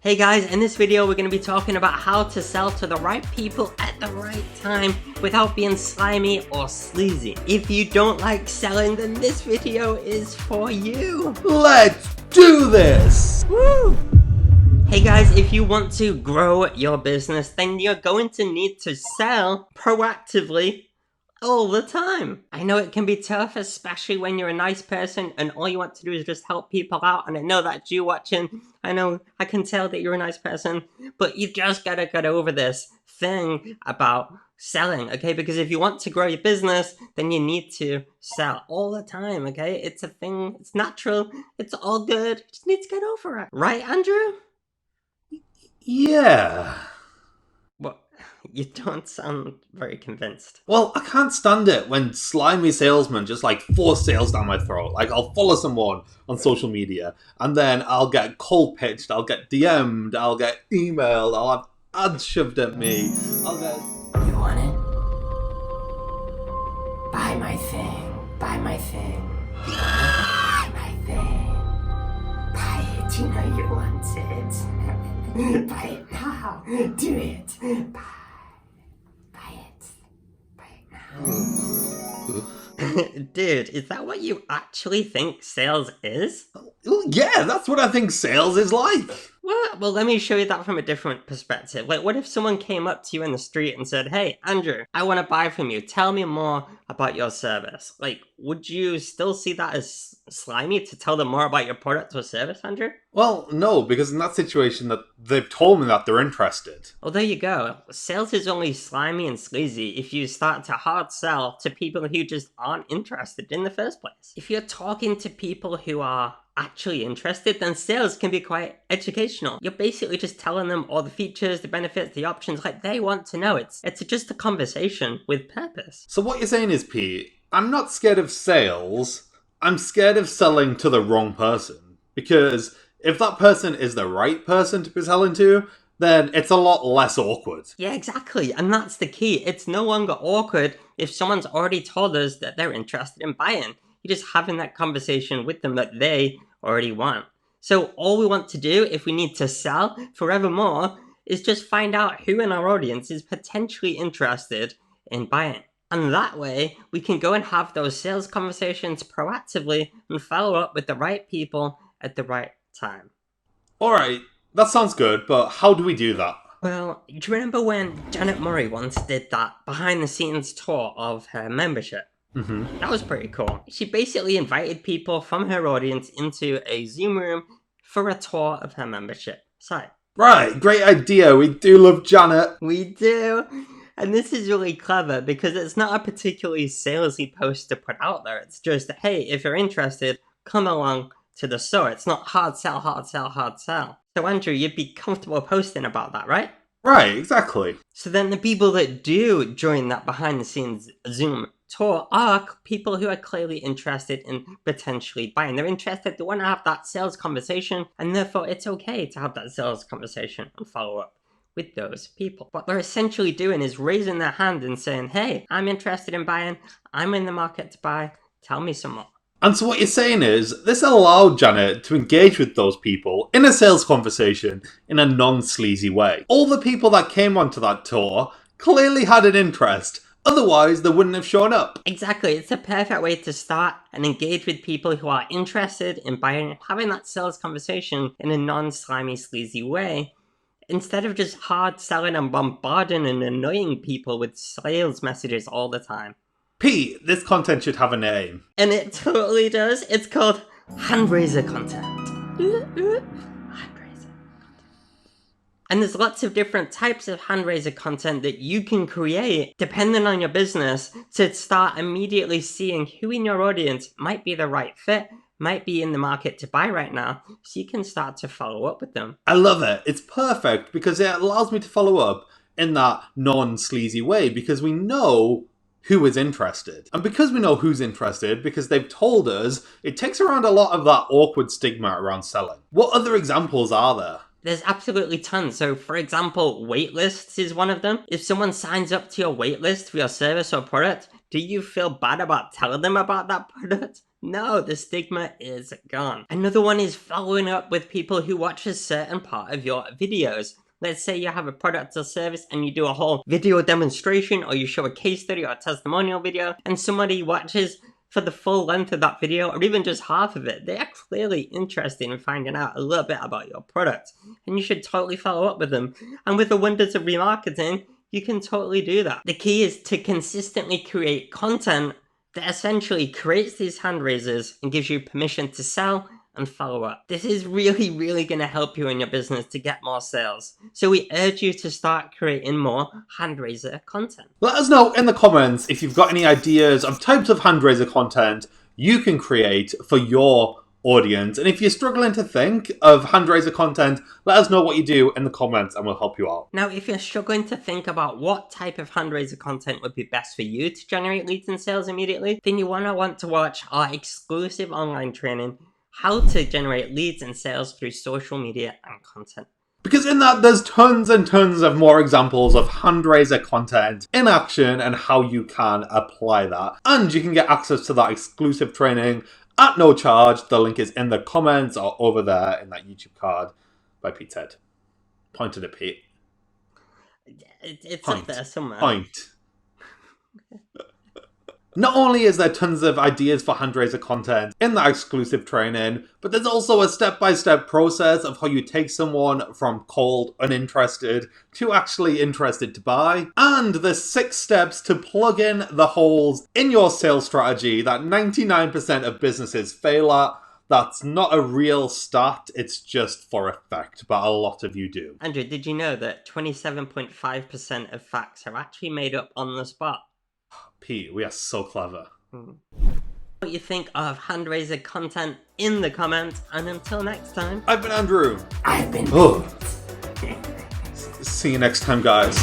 Hey guys, in this video we're going to be talking about how to sell to the right people at the right time without being slimy or sleazy. If you don't like selling, then this video is for you. Let's do this! Woo! Hey guys, if you want to grow your business, then you're going to need to sell proactively all the time. I know it can be tough, especially when you're a nice person and all you want to do is just help people out. And I know that's you watching. I can tell that you're a nice person, but you just gotta get over this thing about selling, okay? Because if you want to grow your business, then you need to sell all the time, okay? It's a thing, it's natural, it's all good. You just need to get over it. Right, Andrew? Yeah. Well, you don't sound very convinced. Well, I can't stand it when slimy salesmen just force sales down my throat. I'll follow someone on social media and then I'll get cold pitched, I'll get DM'd, I'll get emailed, I'll have ads shoved at me, I'll get... You want it? Buy my thing. Buy my thing. Buy my thing. Buy it. You know you want it. Buy it now. Do it. Buy it. Buy it now. Dude, is that what you actually think sales is? Well, yeah, that's what I think sales is like. Well, let me show you that from a different perspective. What if someone came up to you in the street and said, "Hey, Andrew, I want to buy from you. Tell me more about your service." Would you still see that as slimy to tell them more about your product or service, Andrew? Well, no, because in that situation that they've told me that they're interested. Well, there you go. Sales is only slimy and sleazy if you start to hard sell to people who just aren't interested in the first place. If you're talking to people who are actually interested, then sales can be quite educational. You're basically just telling them all the features, the benefits, the options, they want to know. It's just a conversation with purpose. So what you're saying is, Pete, I'm not scared of sales, I'm scared of selling to the wrong person. Because if that person is the right person to be selling to, then it's a lot less awkward. Yeah, exactly. And that's the key. It's no longer awkward if someone's already told us that they're interested in buying. You're just having that conversation with them that they already want. So all we want to do if we need to sell forevermore is just find out who in our audience is potentially interested in buying. And that way we can go and have those sales conversations proactively and follow up with the right people at the right time. Alright, that sounds good, but how do we do that? Well, do you remember when Janet Murray once did that behind the scenes tour of her membership? Mm-hmm. That was pretty cool. She basically invited people from her audience into a Zoom room for a tour of her membership site. Right, great idea. We do love Janet. We do. And this is really clever because it's not a particularly salesy post to put out there. It's just, hey, if you're interested, come along to the store. It's not hard sell, hard sell, hard sell. So Andrew, you'd be comfortable posting about that, right? Right, exactly. So then the people that do join that behind the scenes Zoom tour are people who are clearly interested in potentially buying. They're interested, they want to have that sales conversation, and therefore it's okay to have that sales conversation and follow up with those people. What they're essentially doing is raising their hand and saying, hey, I'm interested in buying, I'm in the market to buy, tell me some more. And so what you're saying is, this allowed Janet to engage with those people in a sales conversation in a non-sleazy way. All the people that came onto that tour clearly had an interest, otherwise they wouldn't have shown up. Exactly, it's a perfect way to start and engage with people who are interested in buying, having that sales conversation in a non-slimy, sleazy way, instead of just hard selling and bombarding and annoying people with sales messages all the time. Pete, this content should have a name. And it totally does. It's called hand raiser content. Hand raiser content. And there's lots of different types of hand raiser content that you can create depending on your business to start immediately seeing who in your audience might be the right fit, might be in the market to buy right now, so you can start to follow up with them. I love it. It's perfect because it allows me to follow up in that non-sleazy way because we know who is interested. And because we know who's interested, because they've told us, it takes around a lot of that awkward stigma around selling. What other examples are there? There's absolutely tons. So for example, waitlists is one of them. If someone signs up to your waitlist for your service or product, do you feel bad about telling them about that product? No, the stigma is gone. Another one is following up with people who watch a certain part of your videos. Let's say you have a product or service and you do a whole video demonstration, or you show a case study or a testimonial video, and somebody watches for the full length of that video, or even just half of it. They are clearly interested in finding out a little bit about your product, and you should totally follow up with them. And with the wonders of remarketing, you can totally do that. The key is to consistently create content that essentially creates these hand raisers and gives you permission to sell and follow up. This is really, really going to help you in your business to get more sales. So we urge you to start creating more hand raiser content. Let us know in the comments if you've got any ideas of types of hand raiser content you can create for your audience. And if you're struggling to think of hand raiser content, let us know what you do in the comments and we'll help you out. Now, if you're struggling to think about what type of hand raiser content would be best for you to generate leads and sales immediately, then you want to watch our exclusive online training, How to Generate Leads and Sales Through Social Media and Content. Because in that, there's tons and tons of more examples of hand raiser content in action and how you can apply that. And you can get access to that exclusive training at no charge. The link is in the comments or over there in that YouTube card by Pete's head. Pointed at Pete. It's up there somewhere. Point. Not only is there tons of ideas for hand raiser content in that exclusive training, but there's also a step-by-step process of how you take someone from cold, uninterested, to actually interested to buy. And there's 6 steps to plug in the holes in your sales strategy that 99% of businesses fail at. That's not a real stat, it's just for effect, but a lot of you do. Andrew, did you know that 27.5% of facts are actually made up on the spot? Pete, we are so clever. What you think of hand raiser content in the comments, and until next time, I've been Andrew. I've been See you next time, guys.